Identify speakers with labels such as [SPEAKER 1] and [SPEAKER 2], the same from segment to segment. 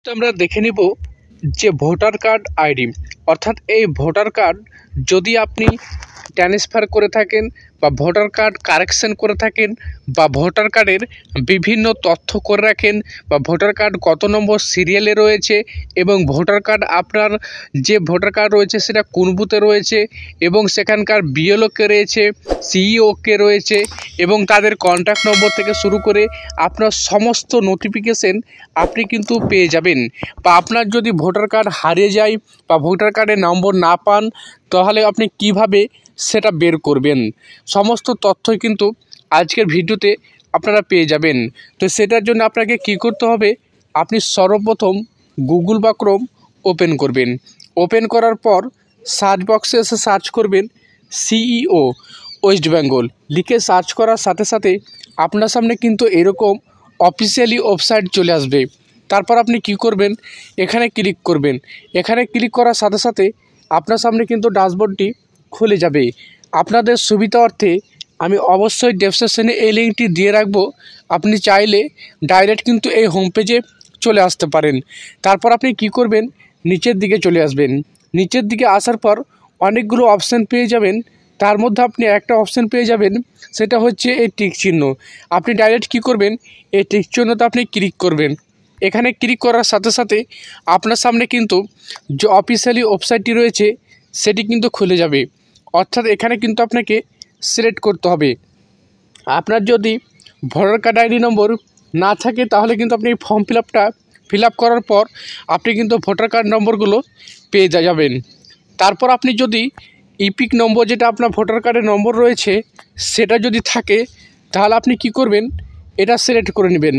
[SPEAKER 1] তো আমরা দেখে নিব যে ভোটার কার্ড আইডি অর্থাৎ এই ভোটার কার্ড যদি আপনি ট্রান্সফার করে থাকেন বা ভোটার কার্ড কারেকশন করে থাকেন বা ভোটার কার্ডের বিভিন্ন তথ্য করে রাখেন বা ভোটার কার্ড কত নম্বর সিরিয়ালে রয়েছে এবং ভোটার কার্ড আপনার যে ভোটার কার্ড রয়েছে সেটা কোন বুথে রয়েছে এবং সেখানকার বিএলও কে রয়েছে, সিইও কে রয়েছে এবং তাদের কন্ট্যাক্ট নম্বর থেকে শুরু করে আপনার সমস্ত নোটিফিকেশন আপনি কিন্তু পেয়ে যাবেন। বা আপনার যদি ভোটার কার্ড হারিয়ে যায় বা ভোটার কার্ডের নম্বর না পান তাহলে আপনি কিভাবে সেটা বের করবেন, সমস্ত তথ্যই কিন্তু আজকের ভিডিওতে আপনারা পেয়ে যাবেন। তো সেটার জন্য আপনাকে কি করতে হবে, আপনি সর্বপ্রথম গুগল বা ক্রোম ওপেন করবেন। ওপেন করার পর সার্চ বক্সে এসে সার্চ করবেন সিইও ওয়েস্ট বেঙ্গল লিখে সার্চ করার সাথে সাথে আপনার সামনে কিন্তু এরকম অফিসিয়ালি ওয়েবসাইট চলে আসবে। তারপর আপনি কি করবেন, এখানে ক্লিক করবেন। এখানে ক্লিক করার সাথে সাথে আপনার সামনে কিন্তু ড্যাশবোর্ডটি খুলে যাবে। আপনাদের সুবিধার্থে আমি অবশ্যই ডেসক্রিপশনে এই লিঙ্কটি দিয়ে রাখবো, আপনি চাইলে ডাইরেক্ট কিন্তু এই হোম পেজে চলে আসতে পারেন। তারপর আপনি কি করবেন, নিচের দিকে চলে আসবেন। নিচের দিকে আসার পর অনেকগুলো অপশান পেয়ে যাবেন। তার মধ্যে আপনি একটা অপশান পেয়ে যাবেন, সেটা হচ্ছে এই টিক চিহ্ন। আপনি ডাইরেক্ট কি করবেন, এই টিক চিহ্নতে আপনি ক্লিক করবেন। এখানে ক্লিক করার সাথে সাথে আপনার সামনে কিন্তু যে অফিসিয়ালি ওয়েবসাইটটি রয়েছে সেটি কিন্তু খুলে যাবে। অর্থাৎ এখানে কিন্তু আপনাকে সিলেক্ট করতে হবে। আপনার যদি ভোটার কার্ড আইডি নম্বর না থাকে তাহলে কিন্তু আপনি ফর্ম ফিল আপ করার পর আপনি কিন্তু ভোটার কার্ড নম্বরগুলো পেয়ে যাবেন। তারপর আপনি যদি ইপিক নম্বর, যেটা আপনার ভোটার কার্ডের নম্বর রয়েছে, সেটা যদি থাকে তাহলে আপনি কি করবেন, এটা সিলেক্ট করে নেবেন।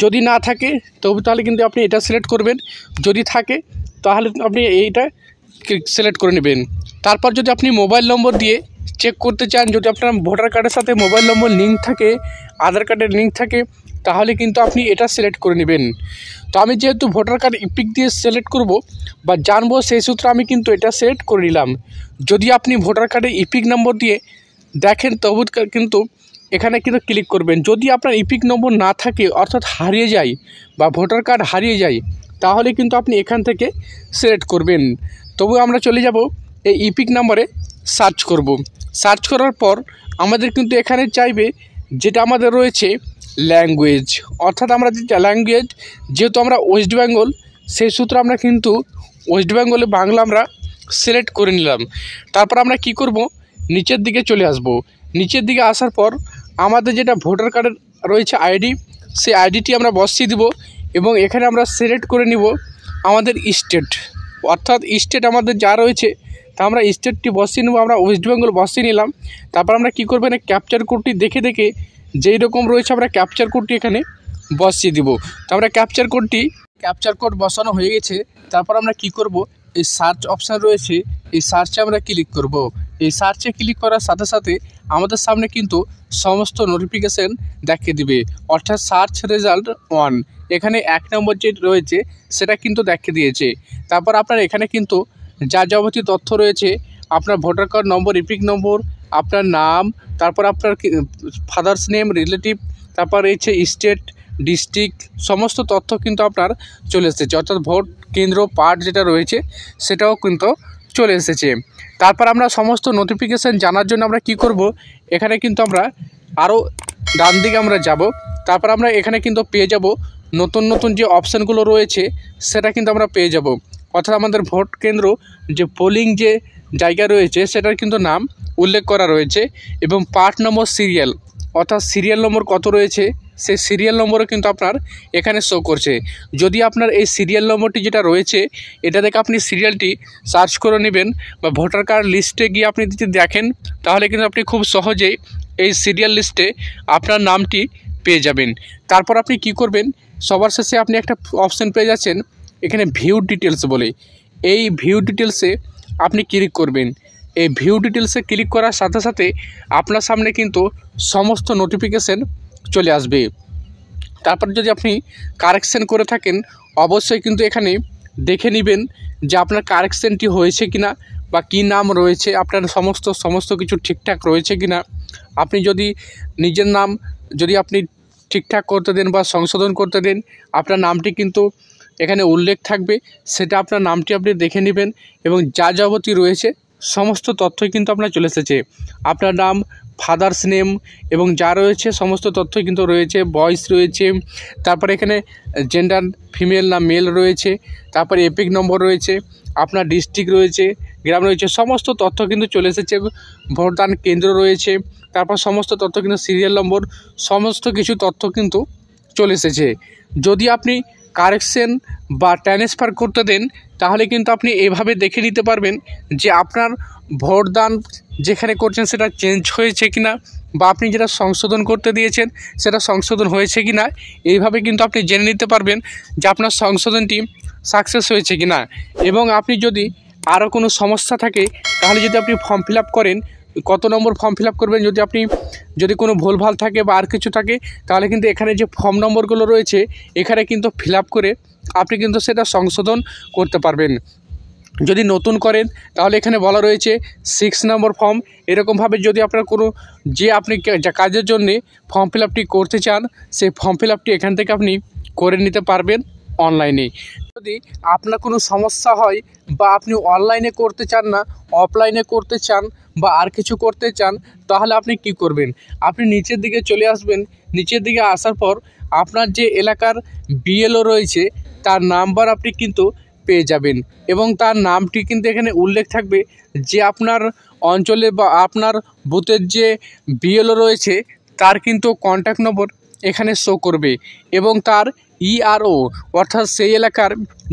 [SPEAKER 1] যদি না থাকে তাহলে কিন্তু আপনি এটা সিলেক্ট করবেন, যদি থাকে তাহলে আপনি এইটা সিলেক্ট করে নেবেন। তারপর যদি আপনি মোবাইল নম্বর দিয়ে চেক করতে চান, যদি আপনার ভোটার কার্ডের সাথে মোবাইল নম্বর লিঙ্ক থাকে, আধার কার্ডের লিঙ্ক থাকে, তাহলে কিন্তু আপনি এটা সিলেক্ট করে নেবেন। তো আমি যেহেতু ভোটার কার্ড ইপিক দিয়ে সিলেক্ট করব বা জানবো, সেই সূত্রে আমি কিন্তু এটা সিলেক্ট করে নিলাম। যদি আপনি ভোটার কার্ডে ইপিক নম্বর দিয়ে দেখেন তবু কিন্তু এখানে কিন্তু ক্লিক করবেন। যদি আপনার ইপিক নম্বর না থাকে অর্থাৎ হারিয়ে যায় বা ভোটার কার্ড হারিয়ে যায় তাহলে কিন্তু আপনি এখান থেকে সিলেক্ট করবেন। তবু আমরা চলে যাব এই ইপিক নম্বরে সার্চ করব। সার্চ করার পর আমাদের কিন্তু এখানে চাইবে যেটা আমাদের রয়েছে ল্যাঙ্গুয়েজ, অর্থাৎ আমরা যে ল্যাঙ্গুয়েজ, যেহেতু আমরা ওয়েস্ট বেঙ্গল সেই সূত্রে আমরা কিন্তু ওয়েস্ট বেঙ্গলে বাংলা আমরা সিলেক্ট করে নিলাম। তারপর আমরা কি করব, নিচের দিকে চলে আসব। নিচের দিকে আসার পর আমাদের যেটা ভোটার কার্ডের রয়েছে আইডি, সেই আইডিটি আমরা বসিয়ে দিব এবং এখানে আমরা সিলেক্ট করে নিব আমাদের স্টেট, অর্থাৎ স্টেট আমাদের যা রয়েছে তা আমরা স্টেটটি বসিয়ে নেব। আমরা ওয়েস্ট বেঙ্গল বসিয়ে নিলাম। তারপর আমরা কী করবেন, ক্যাপচার কোডটি দেখে দেখে যেই রকম রয়েছে আমরা ক্যাপচার কোডটি এখানে বসিয়ে দিব। তো আমরা ক্যাপচার কোড বসানো হয়ে গেছে। তারপর আমরা কি করব, এই সার্চ অপশান রয়েছে, এই সার্চে আমরা ক্লিক করব। এই সার্চে ক্লিক করার সাথে সাথে আমাদের সামনে কিন্তু সমস্ত নোটিফিকেশান দেখিয়ে দিবে, অর্থাৎ সার্চ রেজাল্ট 1, এখানে 1 নম্বর যে রয়েছে সেটা কিন্তু দেখিয়ে দিয়েছে। তারপর আপনার এখানে কিন্তু যা যাবতীয় তথ্য রয়েছে, আপনার ভোটার কার্ড নম্বর, ইপিক নম্বর, আপনার নাম, তারপর আপনার ফাদার্স নেম, রিলেটিভ, তারপর রয়েছে স্টেট, ডিস্ট্রিক্ট, সমস্ত তথ্য কিন্তু আপনার চলে এসেছে। অর্থাৎ ভোট কেন্দ্র পার্ট যেটা রয়েছে সেটাও কিন্তু চলে এসেছে। তারপর আমরা সমস্ত নোটিফিকেশান জানার জন্য আমরা কি করব, এখানে কিন্তু আমরা আরও ডান দিকে আমরা যাব। তারপর আমরা এখানে কিন্তু পেয়ে যাব নতুন নতুন যে অপশানগুলো রয়েছে সেটা কিন্তু আমরা পেয়ে যাব। অর্থাৎ আমাদের ভোট কেন্দ্র যে পোলিং যে জায়গা রয়েছে সেটার কিন্তু নাম উল্লেখ করা রয়েছে এবং পার্ট নম্বর সিরিয়াল, অর্থাৎ সিরিয়াল নম্বর কত রয়েছে সেই সিরিয়াল নম্বরও কিন্তু আপনার এখানে শো করছে। যদি আপনার এই সিরিয়াল নম্বরটি যেটা রয়েছে এটা দেখে আপনি সিরিয়ালটি সার্চ করে নেবেন বা ভোটার কার্ড লিস্টে গিয়ে আপনি যদি দেখেন তাহলে কিন্তু আপনি খুব সহজেই এই সিরিয়াল লিস্টে আপনার নামটি পেয়ে যাবেন। তারপর আপনি কি করবেন, সবার শেষে আপনি একটা অপশান পেয়ে যাচ্ছেন এখানে ভিউ ডিটেলস বলে। এই ভিউ ডিটেলসে আপনি ক্লিক করবেন। এই ভিউ ডিটেলসে ক্লিক করার সাথে সাথে আপনার সামনে কিন্তু সমস্ত নোটিফিকেশান চলে আসবে। তারপর যদি আপনি কারেকশন করে থাকেন অবশ্যই কিন্তু এখানে দেখে নেবেন যে আপনার কারেকশনটি হয়েছে কিনা বা কী নাম রয়েছে, আপনার সমস্ত কিছু ঠিকঠাক রয়েছে কিনা। আপনি যদি নিজের নাম যদি আপনি ঠিকঠাক করতে দেন বা সংশোধন করতে দেন, আপনার নামটি কিন্তু এখানে উল্লেখ থাকবে, সেটা আপনার নামটি আপনি দেখে নেবেন এবং যা যাবতীয় রয়েছে সমস্ত তথ্যই কিন্তু আপনার চলে এসেছে। আপনার নাম, ফাদার্স নেম এবং যা রয়েছে সমস্ত তথ্যই কিন্তু রয়েছে। বয়স রয়েছে, তারপরে এখানে জেন্ডার ফিমেল না মেল রয়েছে, তারপরে এপিক নম্বর রয়েছে, আপনার ডিস্ট্রিক্ট রয়েছে, গ্রাম রয়েছে, সমস্ত তথ্য কিন্তু চলে এসেছে। ভোটদান কেন্দ্র রয়েছে, তারপর সমস্ত তথ্য কিন্তু সিরিয়াল নম্বর, সমস্ত কিছু তথ্য কিন্তু চলে এসেছে। যদি আপনি কারেকশন বা ট্রান্সফার করতে দেন তাহলে কিন্তু আপনি এভাবে দেখে নিতে পারবেন যে আপনার ভোটদান যেখানে করছেন সেটা চেঞ্জ হয়েছে কিনা, বা আপনি যেটা সংশোধন করতে দিয়েছেন সেটা সংশোধন হয়েছে কিনা। এইভাবে কিন্তু আপনি জেনে নিতে পারবেন যে আপনার সংশোধনটি সাকসেস হয়েছে কিনা। এবং আপনি যদি আরও কোনো সমস্যা থাকে তাহলে যদি আপনি ফর্ম ফিল আপ করেন, কত নম্বর ফর্ম ফিল আপ করবেন, যদি কোনো ভুলভাল থাকে বা আর কিছু থাকে তাহলে কিন্তু এখানে যে ফর্ম নম্বরগুলো রয়েছে এখানে কিন্তু ফিল আপ করে আপনি কিন্তু সেটা সংশোধন করতে পারবেন। যদি নতুন করেন তাহলে এখানে বলা রয়েছে 6 নম্বর ফর্ম। এরকমভাবে যদি আপনার কোনো আপনি কাজের জন্যে ফর্ম ফিল আপটি করতে চান সেই ফর্ম ফিল আপটি এখান থেকে আপনি করে নিতে পারবেন অনলাইনে। যদি আপনার কোনো সমস্যা হয় বা আপনি অনলাইনে করতে চান না, অফলাইনে করতে চান বা আর কিছু করতে চান, তাহলে আপনি কি করবেন, আপনি নিচের দিকে চলে আসবেন। নিচের দিকে আসার পর আপনার যে এলাকার বিএলও রয়েছে তার নাম্বার আপনি কিন্তু পেয়ে যাবেন এবং তার নামটি কিন্তু এখানে উল্লেখ থাকবে যে আপনার অঞ্চলে বা আপনার বুথের যে বিএলও রয়েছে তার কিন্তু কন্ট্যাক্ট নম্বর এখানে শো করবে এবং তার ইআরও অর্থাৎ সেই এলাকার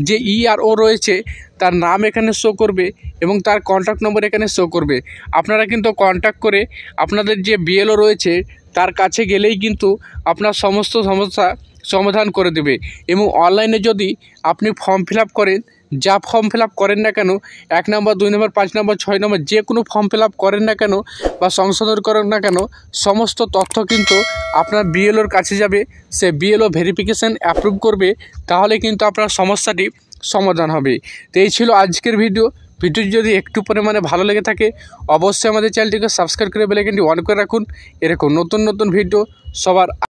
[SPEAKER 1] যে ইআরও রয়েছে তার নাম এখানে শো করবে এবং তার কন্ট্যাক্ট নম্বর এখানে শো করবে। আপনারা কিন্তু কন্ট্যাক্ট করে আপনাদের যে বিএলও রয়েছে তার কাছে গেলেই কিন্তু আপনার সমস্ত সমস্যা সমাধান করে দেবে। এবং অনলাইনে যদি আপনি ফর্ম ফিল আপ করেন, যা ফর্ম ফিল আপ করেন না কেন, 1 নম্বর 2 নম্বর 5 নম্বর 6 নম্বর যে কোনো ফর্ম ফিল আপ করেন না কেন বা সংশোধন করেন না কেন, সমস্ত তথ্য কিন্তু আপনার বিএলওর কাছে যাবে। সে বিএলও ভেরিফিকেশান অ্যাপ্রুভ করবে, তাহলে কিন্তু আপনার সমস্যাটি সমাধান হবে। তো এই ছিল আজকের ভিডিওটি যদি একটু পরিমাণে ভালো লেগে থাকে অবশ্যই আমাদের চ্যানেলটিকে সাবস্ক্রাইব করে বেল আইকনটি অন করে রাখুন। এরকম নতুন নতুন ভিডিও সবার